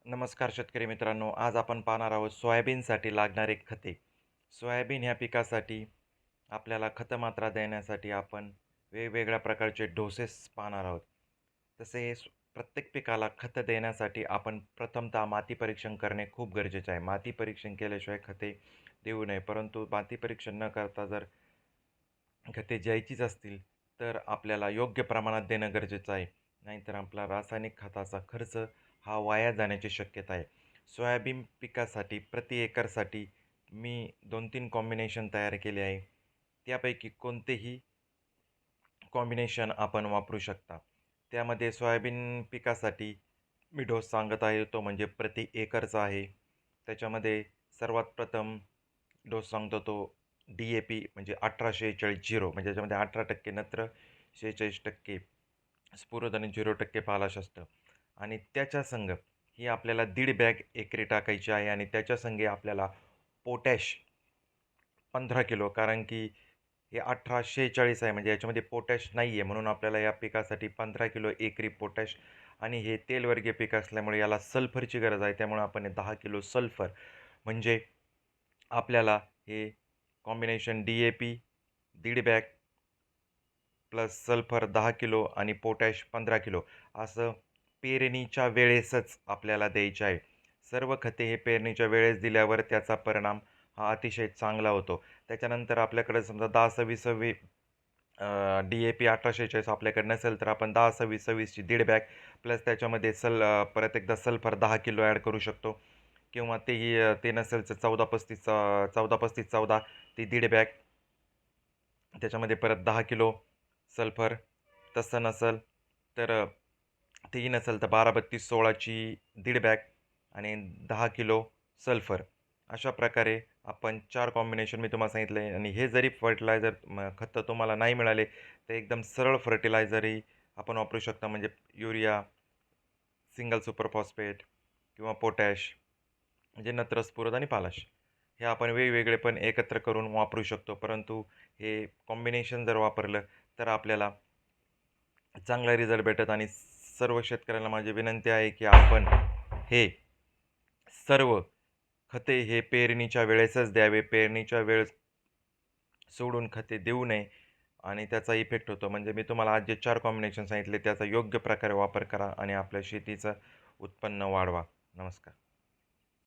नमस्कार शेतकरी मित्रांनो, आज आपण पाहणार आहोत सोयाबीनसाठी लागणारे खते. सोयाबीन ह्या पिकासाठी आपल्याला खतमात्रा देण्यासाठी आपण वेगवेगळ्या प्रकारचे डोसेस पाहणार आहोत. तसे प्रत्येक पिकाला खतं देण्यासाठी आपण प्रथमतः माती परीक्षण करणे खूप गरजेचे आहे. माती परीक्षण केल्याशिवाय खते देऊ नये. परंतु माती परीक्षण न करता जर खते द्यायचीच असतील, तर आपल्याला योग्य प्रमाणात देणं गरजेचं आहे. नाहीतर आपला रासायनिक खताचा खर्च हा वाया जाण्याची शक्यता आहे. सोयाबीन पिकासाठी प्रति एकरसाठी मी 2-3 कॉम्बिनेशन तयार केले आहे. त्यापैकी कोणतेही कॉम्बिनेशन आपण वापरू शकता. त्यामध्ये सोयाबीन पिकासाठी मी डोस सांगत आहे तो म्हणजे प्रति एकरचा आहे. त्याच्यामध्ये सर्वात प्रथम डोस सांगतो तो DAP म्हणजे 18-46-0 म्हणजे त्याच्यामध्ये 18% नत्र, 46% स्फुरद आणि 0% पालाश असतं. आणि त्याच्या संग ही आपल्याला 1.5 बॅग एकरी टाकायची आहे आणि त्याच्या संगे आपल्याला पोटॅश 15 किलो, कारण की हे 18-46 आहे म्हणजे याच्यामध्ये पोटॅश नाही आहे, म्हणून आपल्याला या पिकासाठी 15 किलो एकरी पोटॅश. आणि हे तेलवर्गीय पीक असल्यामुळे याला सल्फरची गरज आहे, त्यामुळे आपण 10 किलो सल्फर म्हणजे आपल्याला हे combination DAP 1.5 bag plus sulphur 10 kilo आणि पोटॅश 15 किलो असं पेरणीच्या वेळेसच आपल्याला द्यायचे आहे. सर्व खते हे पेरणीच्या वेळेस दिल्यावर त्याचा परिणाम हा अतिशय चांगला होतो. त्याच्यानंतर आपल्याकडे समजा 10-26-26 DAP 18-46 आपल्याकडे नसेल तर आपण 10-26-26ची 1.5 बॅग प्लस त्याच्यामध्ये परत एकदा सल्फर 10 किलो ॲड करू शकतो. किंवा ते नसेल तर 14-35-14 ती 1.5 बॅग, त्याच्यामध्ये परत 10 किलो सल्फर. तसं नसेल तर तेही नसेल तर 12-32-16ची 1.5 बॅग आणि 10 किलो सल्फर. अशा प्रकारे आपण 4 कॉम्बिनेशन मी तुम्हाला सांगितले आहे. आणि हे जरी खतं तुम्हाला नाही मिळाले तर एकदम सरळ फर्टिलायझरही आपण वापरू शकता, म्हणजे युरिया, सिंगल सुपर फॉस्फेट किंवा पोटॅश म्हणजे नत्र, स्फुरद आणि पालाश. हे आपण वेगवेगळे पण एकत्र करून वापरू शकतो. परंतु हे कॉम्बिनेशन जर वापरलं तर आपल्याला चांगला रिझल्ट भेटत. आणि सर्व शेतकऱ्यांना माझी विनंती आहे की आपण हे सर्व खते हे पेरणीच्या वेळेसच द्यावे. पेरणीच्या वेळेस सोडून खते देऊ नये आणि त्याचा इफेक्ट होतो. म्हणजे मी तुम्हाला आज जे 4 कॉम्बिनेशन सांगितले त्याचा योग्य प्रकारे वापर करा आणि आपल्या शेतीचं उत्पन्न वाढवा. नमस्कार.